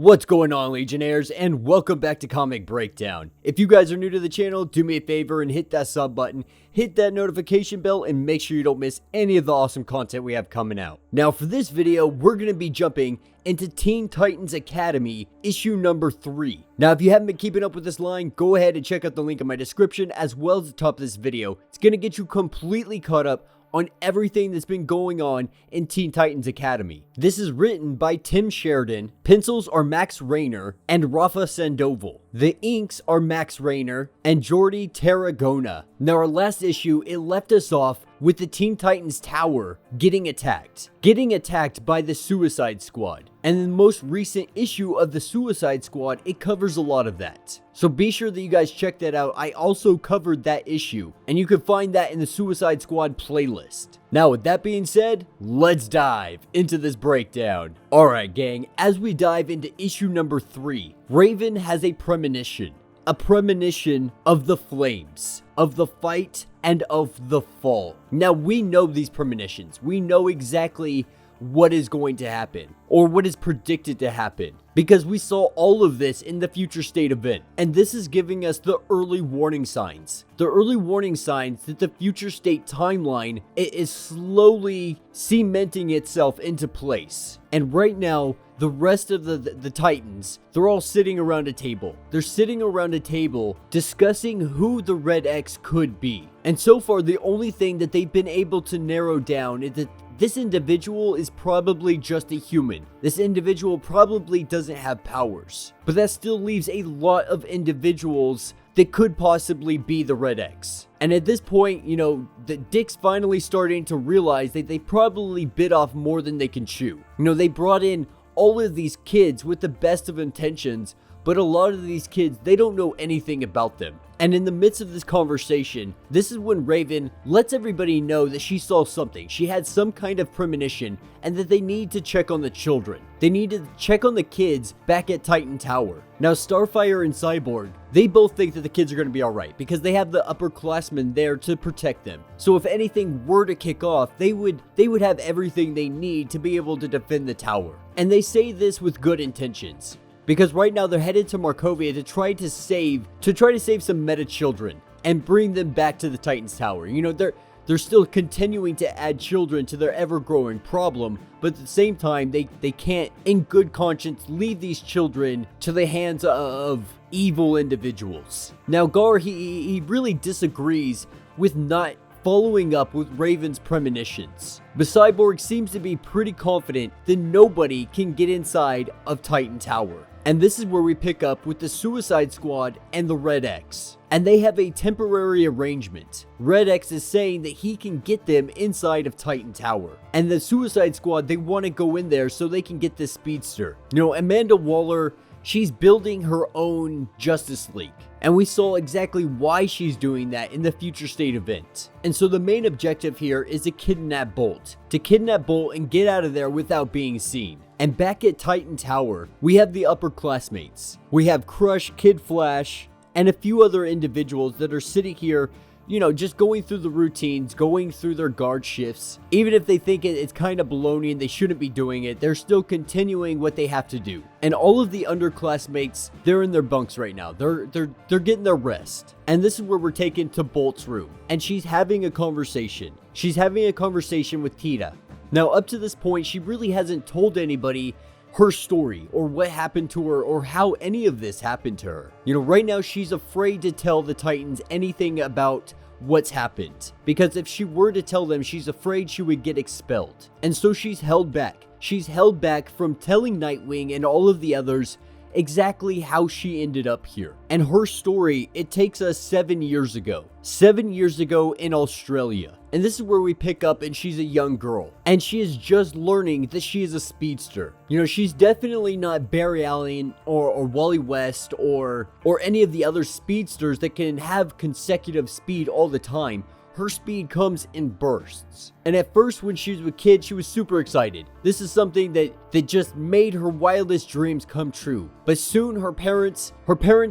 What's going on, Legionnaires, and welcome back to Comic Breakdown. If you guys are new to the channel, do me a favor and hit that sub button, hit that notification bell, and make sure you don't miss any of the awesome content we have coming out. Now, for this video, we're going to be jumping into Teen Titans Academy, issue number 3. Now, if you haven't been keeping up with this line, go ahead and check out the link in my description as well as the top of this video. It's going to get you completely caught up on everything that's been going on in Teen Titans Academy. This is written by Tim Sheridan, pencils are Max Rayner and Rafa Sandoval. The inks are Max Rayner and Jordi Tarragona. Now, our last issue, it left us off with the Teen Titans Tower getting attacked by the Suicide Squad. And in the most recent issue of the Suicide Squad, it covers a lot of that. So be sure that you guys check that out. I also covered that issue, and you can find that in the Suicide Squad playlist. Now, with that being said, let's dive into this breakdown. Alright gang, as we dive into issue number 3, Raven has a premonition. A premonition of the flames, of the fight, and of the fall. Now, we know these premonitions. We know exactly what is going to happen, or what is predicted to happen, because we saw all of this in the Future State event. And this is giving us the early warning signs. The early warning signs that the Future State timeline is slowly cementing itself into place. And right now, the rest of the Titans, they're all sitting around a table. They're sitting around a table discussing who the Red X could be. And so far, the only thing that they've been able to narrow down is that this individual is probably just a human. This individual probably doesn't have powers. But that still leaves a lot of individuals that could possibly be the Red X. And at this point, you know, the Dick's finally starting to realize that they probably bit off more than they can chew. You know, they brought in all of these kids with the best of intentions, but a lot of these kids, they don't know anything about them. And in the midst of this conversation, this is when Raven lets everybody know that she saw something. She had some kind of premonition, and that they need to check on the children. They need to check on the kids back at Titan Tower. Now, Starfire and Cyborg, they both think that the kids are going to be alright, because they have the upperclassmen there to protect them. So if anything were to kick off, they would have everything they need to be able to defend the tower. And they say this with good intentions, because right now they're headed to Markovia to try to save some meta children and bring them back to the Titans Tower. You know, they're still continuing to add children to their ever-growing problem, but at the same time, they can't, in good conscience, leave these children to the hands of evil individuals. Now, Gar, he really disagrees with not following up with Raven's premonitions. But Cyborg seems to be pretty confident that nobody can get inside of Titan Tower. And this is where we pick up with the Suicide Squad and the Red X. And they have a temporary arrangement. Red X is saying that he can get them inside of Titan Tower. And the Suicide Squad, they want to go in there so they can get this speedster. You know, Amanda Waller, she's building her own Justice League. And we saw exactly why she's doing that in the Future State event. And so the main objective here is to kidnap Bolt. To kidnap Bolt and get out of there without being seen. And back at Titan Tower, we have the upperclassmates. We have Crush, Kid Flash, and a few other individuals that are sitting here, you know, just going through the routines, going through their guard shifts. Even if they think it's kind of baloney and they shouldn't be doing it, they're still continuing what they have to do. And all of the underclassmates, they're in their bunks right now. They're getting their rest. And this is where we're taken to Bolt's room. And she's having a conversation. She's having a conversation with Tita. Now, up to this point, she really hasn't told anybody her story or what happened to her or how any of this happened to her. You know, right now she's afraid to tell the Titans anything about what's happened, because if she were to tell them, she's afraid she would get expelled. And so she's held back. She's held back from telling Nightwing and all of the others exactly how she ended up here. And her story, it takes us 7 years ago. 7 years ago in Australia. And this is where we pick up, and she's a young girl. And she is just learning that she is a speedster. You know, she's definitely not Barry Allen or Wally West or any of the other speedsters that can have consecutive speed all the time. Her speed comes in bursts. And at first, when she was a kid, she was super excited. This is something that just made her wildest dreams come true. But soon her parents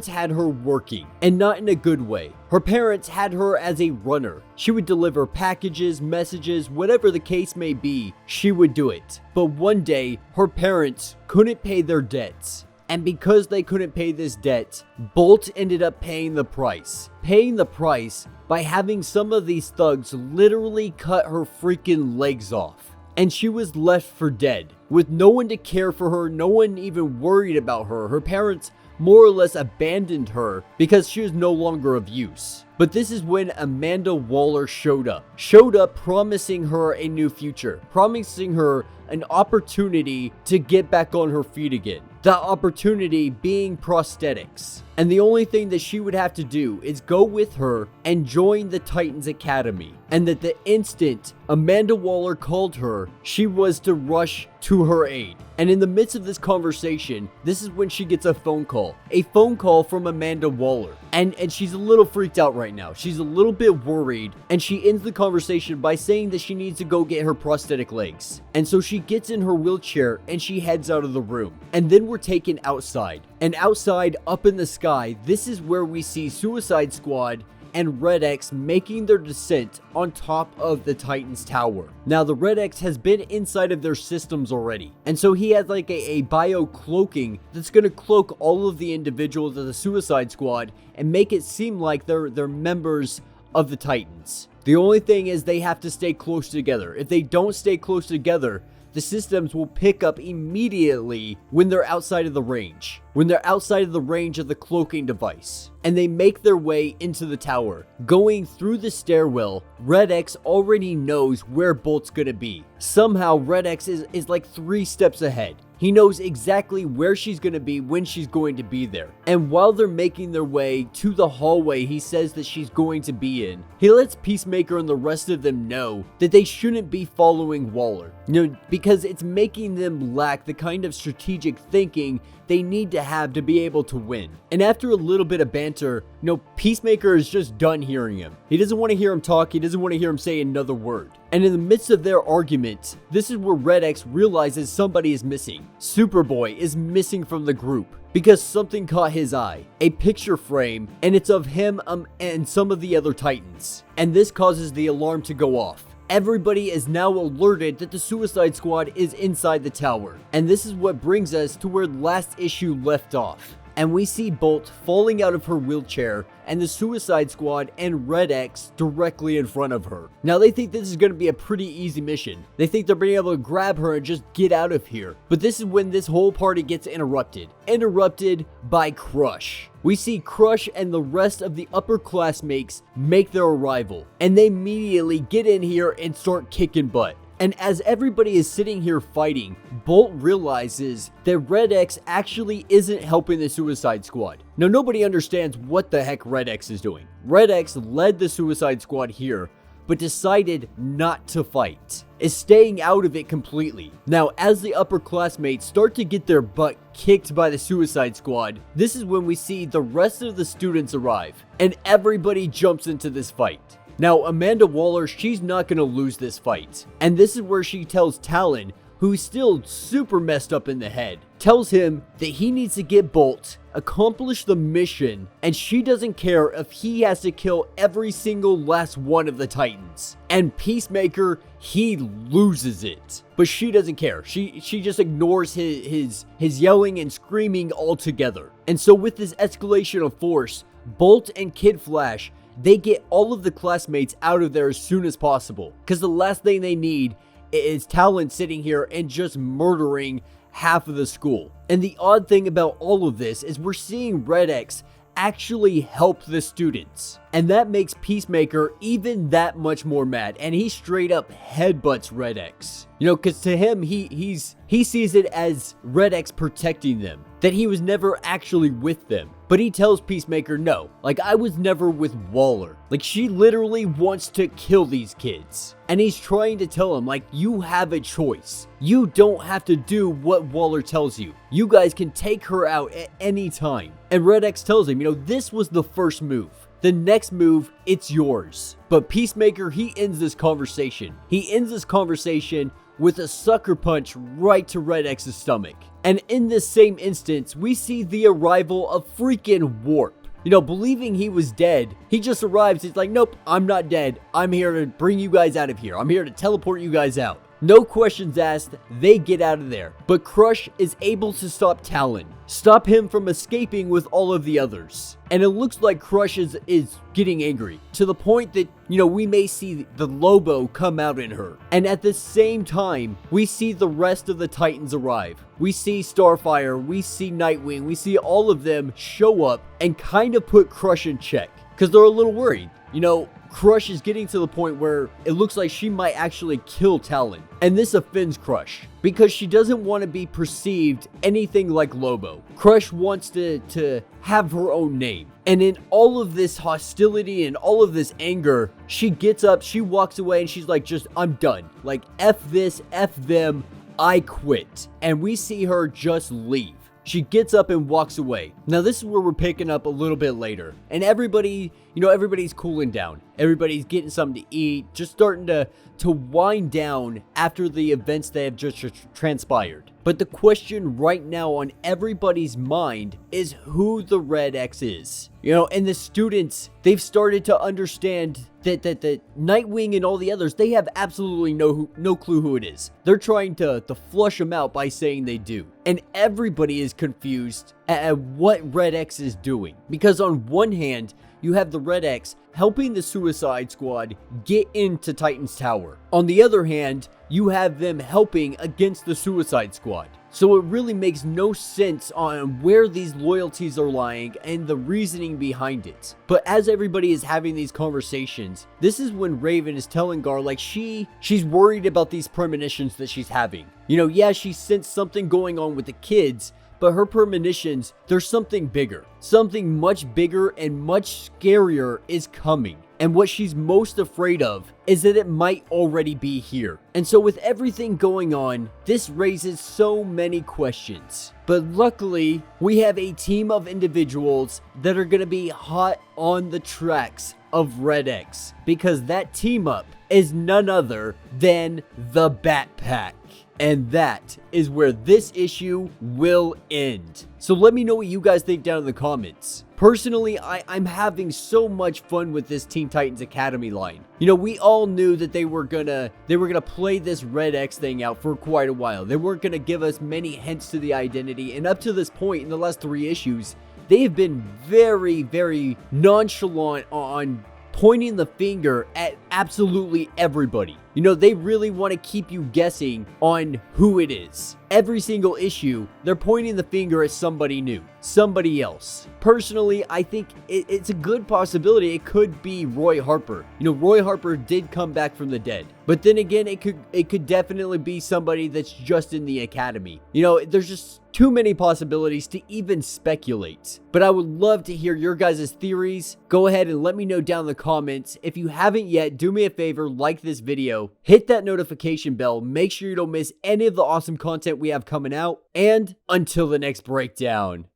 had her working, and not in a good way. Her parents had her as a runner. She would deliver packages, messages, whatever the case may be, she would do it. But one day, her parents couldn't pay their debts. And because they couldn't pay this debt, Bolt ended up paying the price. Paying the price by having some of these thugs literally cut her freaking legs off. And she was left for dead, with no one to care for her, no one even worried about her. Her parents more or less abandoned her because she was no longer of use. But this is when Amanda Waller showed up promising her a new future, promising her an opportunity to get back on her feet again. That opportunity being prosthetics. And the only thing that she would have to do is go with her and join the Titans Academy. And that the instant Amanda Waller called her, she was to rush to her aid. And in the midst of this conversation, this is when she gets a phone call from Amanda Waller. And she's a little freaked out right now. She's a little bit worried, and she ends the conversation by saying that she needs to go get her prosthetic legs. And so she gets in her wheelchair and she heads out of the room. And then we're taken outside. And outside, up in the sky, this is where we see Suicide Squad and Red X making their descent on top of the Titans Tower. Now, the Red X has been inside of their systems already, and so he has like a bio-cloaking that's going to cloak all of the individuals of the Suicide Squad and make it seem like they're members of the Titans. The only thing is they have to stay close together. If they don't stay close together, the systems will pick up immediately when they're outside of the range. When they're outside of the range of the cloaking device. And they make their way into the tower. Going through the stairwell, Red X already knows where Bolt's gonna be. Somehow, Red X is like 3 steps ahead. He knows exactly where she's going to be when she's going to be there. And while they're making their way to the hallway he says that she's going to be in, he lets Peacemaker and the rest of them know that they shouldn't be following Waller. Because it's making them lack the kind of strategic thinking they need to have to be able to win. And after a little bit of banter, Peacemaker is just done hearing him. He doesn't want to hear him talk. He doesn't want to hear him say another word. And in the midst of their argument, this is where Red X realizes somebody is missing. Superboy is missing from the group because something caught his eye. A picture frame, and it's of him and some of the other Titans. And this causes the alarm to go off. Everybody is now alerted that the Suicide Squad is inside the tower. And this is what brings us to where last issue left off. And we see Bolt falling out of her wheelchair and the Suicide Squad and Red X directly in front of her. Now they think this is going to be a pretty easy mission. They think they're being able to grab her and just get out of here. But this is when this whole party gets interrupted. Interrupted by Crush. We see Crush and the rest of the upperclassmates make their arrival. And they immediately get in here and start kicking butt. And as everybody is sitting here fighting, Bolt realizes that Red X actually isn't helping the Suicide Squad. Now, nobody understands what the heck Red X is doing. Red X led the Suicide Squad here, but decided not to fight, is staying out of it completely. Now, as the upperclassmates start to get their butt kicked by the Suicide Squad, this is when we see the rest of the students arrive, and everybody jumps into this fight. Now, Amanda Waller, she's not going to lose this fight. And this is where she tells Talon, who's still super messed up in the head, tells him that he needs to get Bolt, accomplish the mission, and she doesn't care if he has to kill every single last one of the Titans. And Peacemaker, he loses it. But she doesn't care. She just ignores his yelling and screaming altogether. And so with this escalation of force, Bolt and Kid Flash, they get all of the classmates out of there as soon as possible. Because the last thing they need is Talon sitting here and just murdering half of the school. And the odd thing about all of this is we're seeing Red X actually help the students. And that makes Peacemaker even that much more mad. And he straight up headbutts Red X. Because to him, he sees it as Red X protecting them. That he was never actually with them. But he tells Peacemaker, no, I was never with Waller. She literally wants to kill these kids. And he's trying to tell him, you have a choice. You don't have to do what Waller tells you. You guys can take her out at any time. And Red X tells him, this was the first move. The next move, it's yours. But Peacemaker, he ends this conversation. He ends this conversation with a sucker punch right to Red X's stomach. And in this same instance, we see the arrival of freaking Warp. Believing he was dead, he just arrives. He's like, nope, I'm not dead. I'm here to bring you guys out of here. I'm here to teleport you guys out. No questions asked, they get out of there. But Crush is able to stop Talon, stop him from escaping with all of the others. And it looks like Crush is getting angry, to the point that, we may see the Lobo come out in her. And at the same time, we see the rest of the Titans arrive. We see Starfire, we see Nightwing, we see all of them show up and kind of put Crush in check, because they're a little worried. Crush is getting to the point where it looks like she might actually kill Talon. And this offends Crush, because she doesn't want to be perceived anything like Lobo. Crush wants to have her own name. And in all of this hostility and all of this anger, she gets up, she walks away, and she's like, I'm done. Like, F this, F them, I quit. And we see her just leave. She gets up and walks away. Now, this is where we're picking up a little bit later. And everybody, everybody's cooling down. Everybody's getting something to eat, just starting to wind down after the events that have just transpired. But the question right now on everybody's mind is who the Red X is. And the students, they've started to understand that Nightwing and all the others, they have absolutely no clue who it is. They're trying to flush them out by saying they do. And everybody is confused at what Red X is doing. Because on one hand, you have the Red X helping the Suicide Squad get into Titan's Tower. On the other hand, you have them helping against the Suicide Squad. So it really makes no sense on where these loyalties are lying and the reasoning behind it. But as everybody is having these conversations, this is when Raven is telling Gar, like, she's worried about these premonitions that she's having. Yeah, she sensed something going on with the kids, but her premonitions, there's something bigger. Something much bigger and much scarier is coming. And what she's most afraid of is that it might already be here. And so with everything going on, this raises so many questions. But luckily, we have a team of individuals that are going to be hot on the tracks of Red X, because that team up is none other than the Bat Pack. And that is where this issue will end. So let me know what you guys think down in the comments. Personally, I'm having so much fun with this Teen Titans Academy line. We all knew that they were gonna play this Red X thing out for quite a while. They weren't gonna give us many hints to the identity, and up to this point in the last 3 issues, they have been very, very nonchalant on pointing the finger at absolutely everybody. They really want to keep you guessing on who it is. Every single issue, they're pointing the finger at somebody new, somebody else. Personally, I think it's a good possibility it could be Roy Harper. Roy Harper did come back from the dead. But then again, it could definitely be somebody that's just in the academy. There's just too many possibilities to even speculate. But I would love to hear your guys' theories. Go ahead and let me know down in the comments. If you haven't yet, do me a favor, like this video, hit that notification bell, make sure you don't miss any of the awesome content we have coming out, and until the next breakdown.